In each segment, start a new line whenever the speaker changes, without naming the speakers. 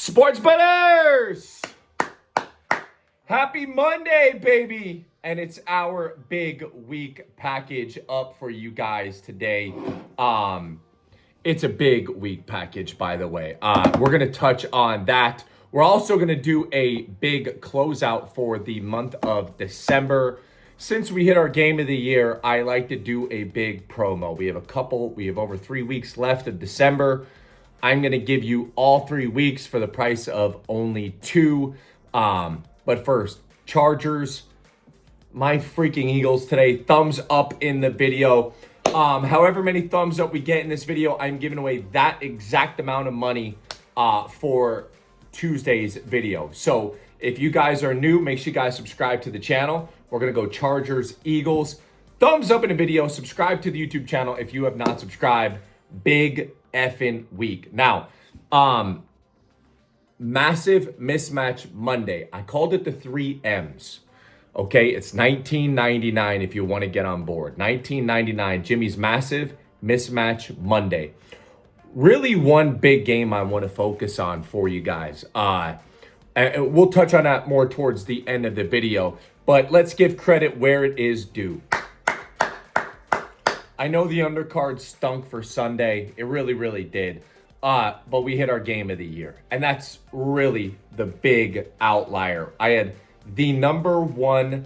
Sports betters! Happy Monday, baby! And it's our big week package up for you guys today. It's a big week package, by the way. We're going to touch on that. We're also going to do a big closeout for the month of December. Since we hit our game of the year, I like to do a big promo. We have over 3 weeks left of December. I'm going to give you all 3 weeks for the price of only 2. But first, Chargers, my freaking Eagles today. Thumbs up in the video. However many thumbs up we get in this video, I'm giving away that exact amount of money for Tuesday's video. So if you guys are new, make sure you guys subscribe to the channel. We're going to go Chargers, Eagles. Thumbs up in the video. Subscribe to the YouTube channel if you have not subscribed. Big effing week. Now, massive mismatch Monday. I called it the 3 M's. Okay, it's $19.99 if you want to get on board. $19.99, Jimmy's massive mismatch Monday. Really one big game I want to focus on for you guys. And we'll touch on that more towards the end of the video, but let's give credit where it is due. I know the undercard stunk for Sunday. It really, really did. But we hit our game of the year. And that's really the big outlier. I had the number 1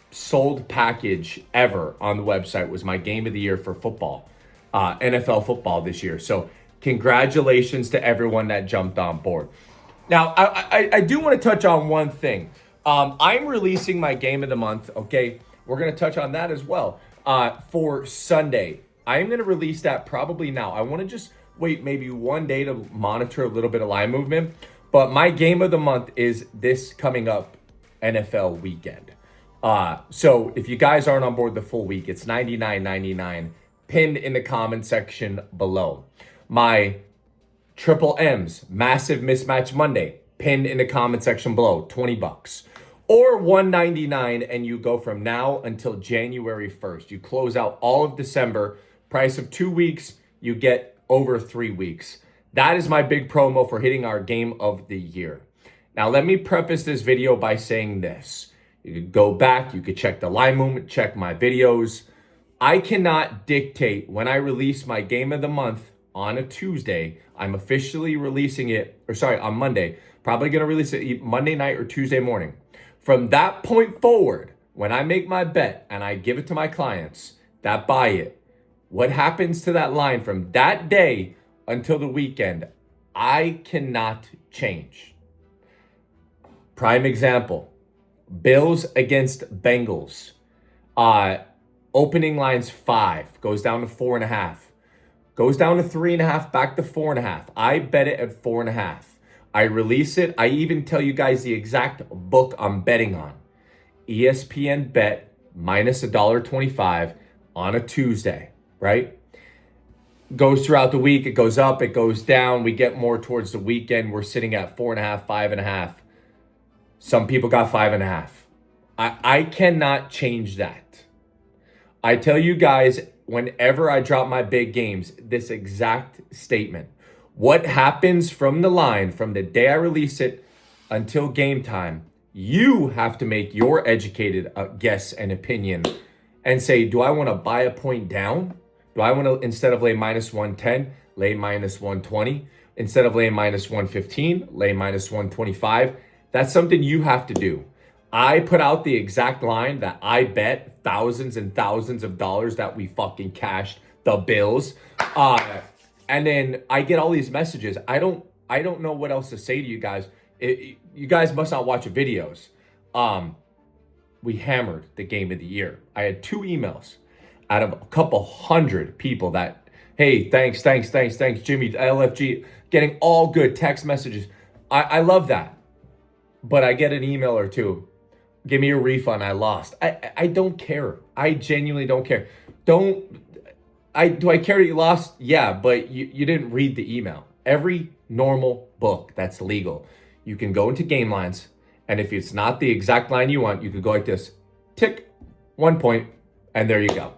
sold package ever on the website was my game of the year for football, NFL football this year. So congratulations to everyone that jumped on board. Now, I do want to touch on one thing. I'm releasing my game of the month, okay? We're going to touch on that as well. For Sunday, I'm going to release that probably now. I want to just wait maybe one day to monitor a little bit of line movement. But my game of the month is this coming up NFL weekend. So if you guys aren't on board the full week, it's $99.99 pinned in the comment section below. My Triple M's Massive Mismatch Monday pinned in the comment section below, $20. Or $199, and you go from now until January 1st. You close out all of December. Price of 2 weeks, you get over 3 weeks. That is my big promo for hitting our game of the year. Now, let me preface this video by saying this. You could go back, you could check the line movement, check my videos. I cannot dictate when I release my game of the month on a Tuesday. I'm officially releasing it, on Monday. Probably going to release it Monday night or Tuesday morning. From that point forward, when I make my bet and I give it to my clients that buy it, what happens to that line from that day until the weekend, I cannot change. Prime example, Bills against Bengals. Opening line's 5, goes down to 4.5. Goes down to 3.5, back to 4.5. I bet it at 4.5. I release it. I even tell you guys the exact book I'm betting on. ESPN bet minus $1.25 on a Tuesday, right? Goes throughout the week. It goes up, it goes down. We get more towards the weekend. We're sitting at 4.5, 5.5. Some people got 5.5. I cannot change that. I tell you guys, whenever I drop my big games, this exact statement. What happens from the line, from the day I release it until game time, you have to make your educated guess and opinion and say, do I want to buy a point down? Do I want to, instead of lay minus 110, lay minus 120? Instead of laying minus 115, lay minus 125? That's something you have to do. I put out the exact line that I bet thousands and thousands of dollars that we fucking cashed the Bills. And then I get all these messages. I don't know what else to say to you guys. You guys must not watch the videos. We hammered the game of the year. I had 2 emails out of a couple hundred people that, hey, thanks, Jimmy, LFG, getting all good text messages. I love that. But I get an email or 2. Give me a refund. I lost. I don't care. I genuinely don't care. Do I care that you lost? Yeah, but you didn't read the email. Every normal book that's legal, you can go into game lines, and if it's not the exact line you want, you could go like this, tick, 1 point, and there you go.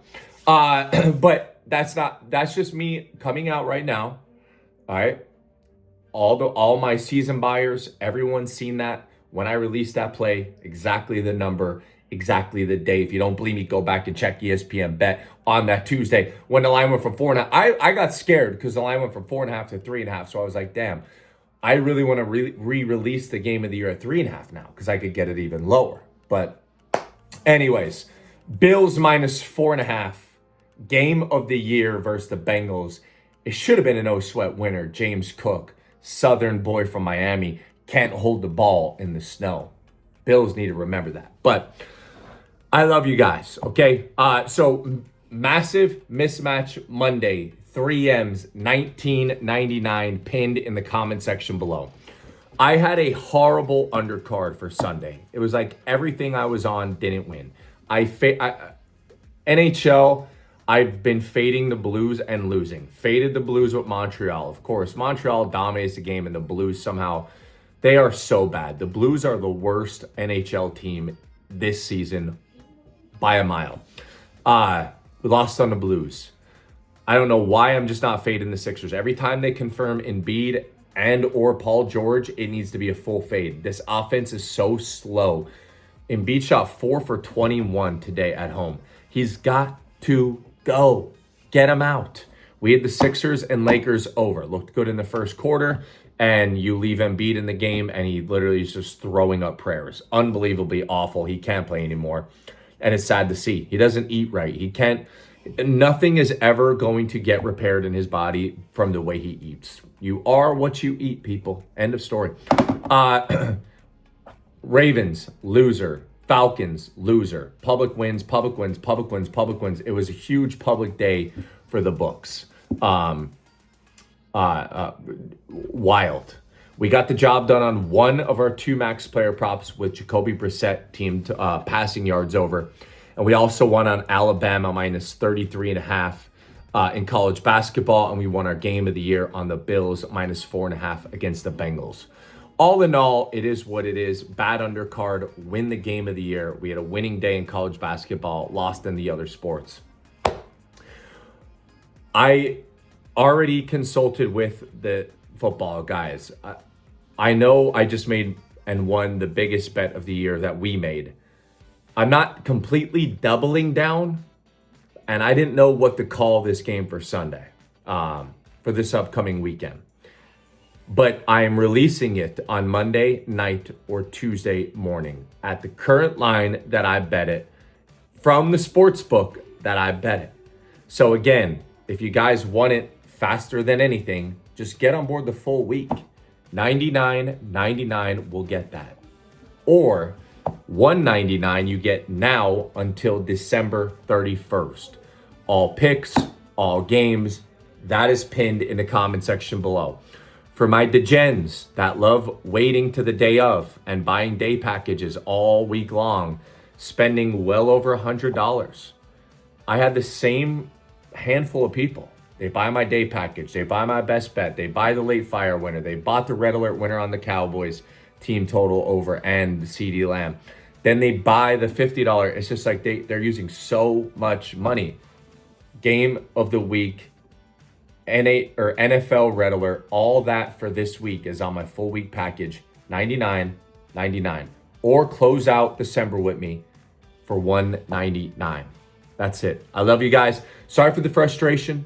But that's just me coming out right now. All right. all my season buyers, everyone's seen that. When I released that play, exactly the number, exactly the day. If you don't believe me, go back and check ESPN bet on that Tuesday when the line went from 4.5. I got scared because the line went from 4.5 to 3.5. So I was like, damn, I really want to re-release the game of the year at 3.5 now because I could get it even lower. But anyways, Bills minus 4.5. Game of the year versus the Bengals. It should have been a no sweat winner. James Cook, Southern boy from Miami, can't hold the ball in the snow. Bills need to remember that. But I love you guys, okay? So massive mismatch Monday, 3M's 1999 pinned in the comment section below. I had a horrible undercard for Sunday. It was like everything I was on didn't win. NHL, I've been fading the Blues and losing. Faded the Blues with Montreal. Of course, Montreal dominates the game and the Blues somehow, they are so bad. The Blues are the worst NHL team this season by a mile. We lost on the Blues. I don't know why I'm just not fading the Sixers. Every time they confirm Embiid and or Paul George, it needs to be a full fade. This offense is so slow. Embiid shot 4 for 21 today at home. He's got to go. Get him out. We had the Sixers and Lakers over. Looked good in the first quarter, and you leave Embiid in the game, and he literally is just throwing up prayers. Unbelievably awful. He can't play anymore, and it's sad to see. He doesn't eat right. He can't. Nothing is ever going to get repaired in his body from the way he eats. You are what you eat, people. End of story. Ravens, loser. Falcons, loser. Public wins, public wins, public wins, public wins. It was a huge public day for the books. Wild. We got the job done on one of our 2 max player props with Jacoby Brissett team passing yards over. And we also won on Alabama minus 33.5 in college basketball. And we won our game of the year on the Bills minus 4.5 against the Bengals. All in all, it is what it is. Bad undercard, win the game of the year. We had a winning day in college basketball, lost in the other sports. I already consulted with the football guys. I know I just made and won the biggest bet of the year that we made. I'm not completely doubling down, and I didn't know what to call this game for Sunday, for this upcoming weekend. But I am releasing it on Monday night or Tuesday morning at the current line that I bet it from the sports book that I bet it. So again, if you guys want it faster than anything, just get on board the full week. $99.99 will get that. Or $199 you get now until December 31st. All picks, all games, that is pinned in the comment section below. For my degens that love waiting to the day of and buying day packages all week long, spending well over $100. I had the same handful of people. They buy my day package. They buy my best bet. They buy the late fire winner. They bought the red alert winner on the Cowboys team total over and the CeeDee Lamb. Then they buy the $50. It's just like they're using so much money. Game of the week, NFL red alert, all that for this week is on my full week package, $99.99. Or close out December with me for $199. That's it. I love you guys. Sorry for the frustration.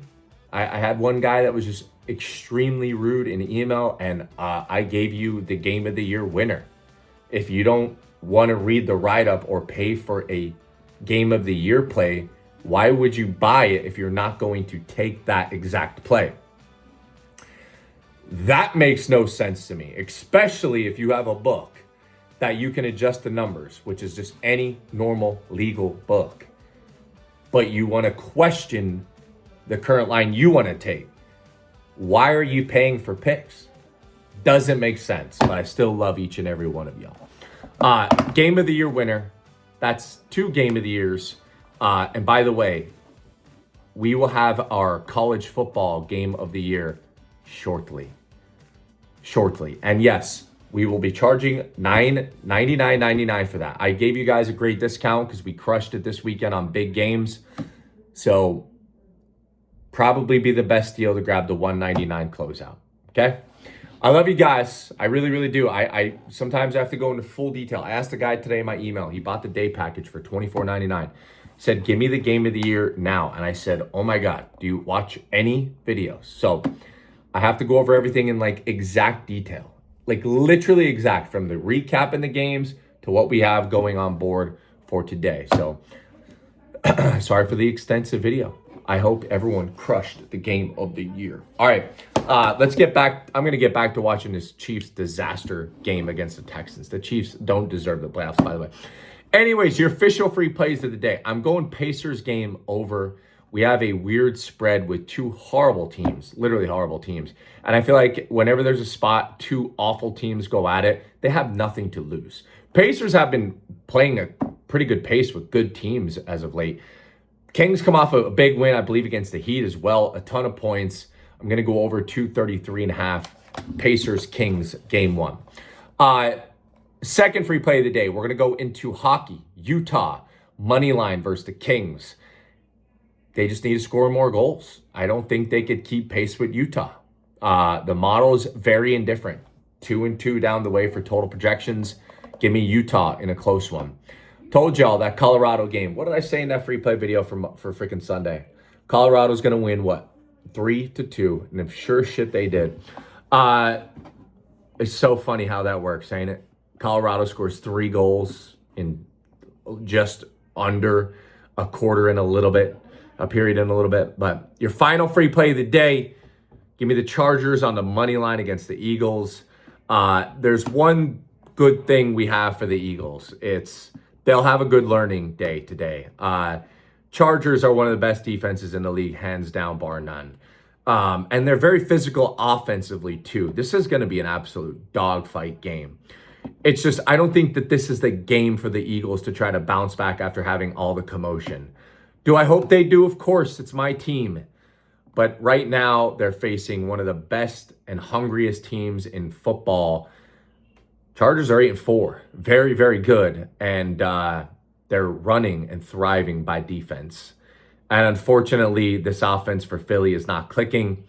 I had one guy that was just extremely rude in email, and I gave you the game of the year winner. If you don't want to read the write-up or pay for a game of the year play, why would you buy it if you're not going to take that exact play? That makes no sense to me, especially if you have a book that you can adjust the numbers, which is just any normal legal book. But you want to question the current line you want to take. Why are you paying for picks? Doesn't make sense, but I still love each and every one of y'all. Game of the year winner. That's 2 game of the years. And by the way, we will have our college football game of the year shortly. And yes, we will be charging $99.99 for that. I gave you guys a great discount because we crushed it this weekend on big games. So probably be the best deal to grab the $199 closeout. Okay. I love you guys. I really, really do. I sometimes have to go into full detail. I asked the guy today in my email. He bought the day package for $24.99. Said, give me the game of the year now. And I said, oh my God, do you watch any videos? So I have to go over everything in like exact detail, like literally exact, from the recap in the games to what we have going on board for today. So sorry for the extensive video. I hope everyone crushed the game of the year. All right, let's get back. I'm going to get back to watching this Chiefs disaster game against the Texans. The Chiefs don't deserve the playoffs, by the way. Anyways, your official free plays of the day. I'm going Pacers game over. We have a weird spread with two horrible teams, literally horrible teams. And I feel like whenever there's a spot, two awful teams go at it, they have nothing to lose. Pacers have been playing a pretty good pace with good teams as of late. Kings come off a big win, I believe, against the Heat as well. A ton of points. I'm going to go over 233.5. Pacers, Kings, game one. Second free play of the day, we're going to go into hockey. Utah, money line versus the Kings. They just need to score more goals. I don't think they could keep pace with Utah. The model is very indifferent. 2-2 down the way for total projections. Give me Utah in a close one. Told y'all that Colorado game. What did I say in that free play video for freaking Sunday? Colorado's going to win what? 3-2. And if sure shit they did. It's so funny how that works, ain't it? Colorado scores 3 goals in just under a quarter and a little bit, a period and a little bit. But your final free play of the day, give me the Chargers on the money line against the Eagles. There's one good thing we have for the Eagles. They'll have a good learning day today. Chargers are one of the best defenses in the league, hands down, bar none. And they're very physical offensively, too. This is going to be an absolute dogfight game. It's just, I don't think that this is the game for the Eagles to try to bounce back after having all the commotion. Do I hope they do? Of course, it's my team. But right now, they're facing one of the best and hungriest teams in football. Chargers are 8-4. Very, very good. And they're running and thriving by defense. And unfortunately, this offense for Philly is not clicking.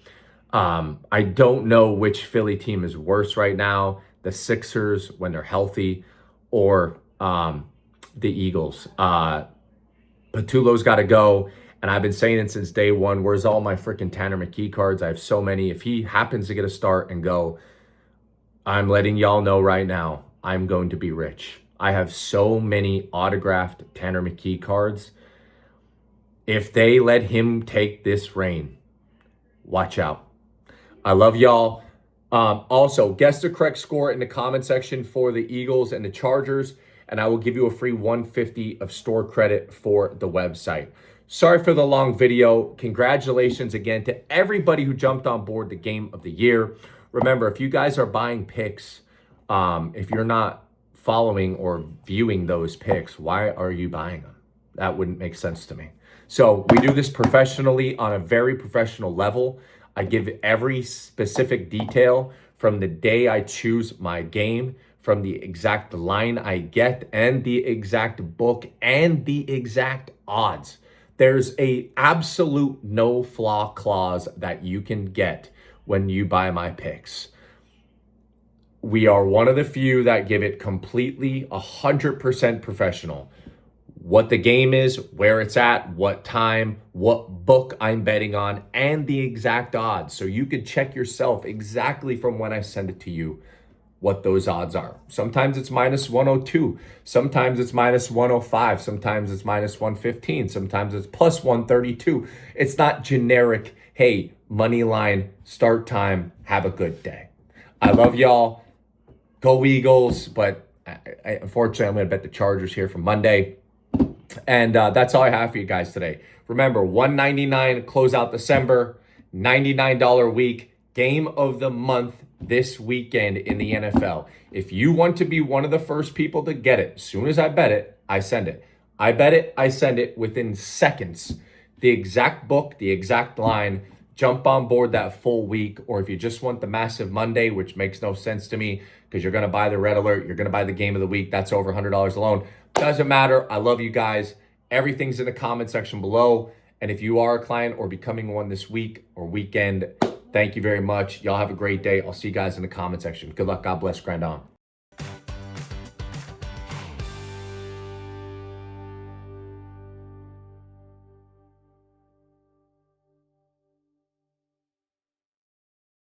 I don't know which Philly team is worse right now. The Sixers when they're healthy, or the Eagles. Patulo's got to go. And I've been saying it since day one. Where's all my freaking Tanner McKee cards? I have so many. If he happens to get a start and go, I'm letting y'all know right now, I'm going to be rich. I have so many autographed Tanner McKee cards. If they let him take this reign, watch out. I love y'all. Also, guess the correct score in the comment section for the Eagles and the Chargers, and I will give you a free $150 of store credit for the website. Sorry for the long video. Congratulations again to everybody who jumped on board the game of the year. Remember, if you guys are buying picks, if you're not following or viewing those picks, why are you buying them? That wouldn't make sense to me. So we do this professionally on a very professional level. I give every specific detail from the day I choose my game, from the exact line I get, and the exact book, and the exact odds. There's a absolute no flaw clause that you can get when you buy my picks. We are one of the few that give it completely 100% professional. What the game is, where it's at, what time, what book I'm betting on, and the exact odds. So you can check yourself exactly from when I send it to you what those odds are. Sometimes it's minus 102. Sometimes it's minus 105. Sometimes it's minus 115. Sometimes it's plus 132. It's not generic, hey, money line, start time, have a good day. I love y'all. Go Eagles. But unfortunately, I'm going to bet the Chargers here for Monday. And that's all I have for you guys today. Remember, $199 close out December, $99 week, game of the month this weekend in the NFL. If you want to be one of the first people to get it, as soon as I bet it, I send it. I bet it, I send it within seconds. The exact book, the exact line, jump on board that full week. Or if you just want the massive Monday, which makes no sense to me because you're going to buy the red alert, you're going to buy the game of the week, that's over $100 alone. Doesn't matter. I love you guys. Everything's in the comment section below. And if you are a client or becoming one this week or weekend, Thank you very much. Y'all have a great day. I'll see you guys in the comment section. Good luck. God bless. Grandon.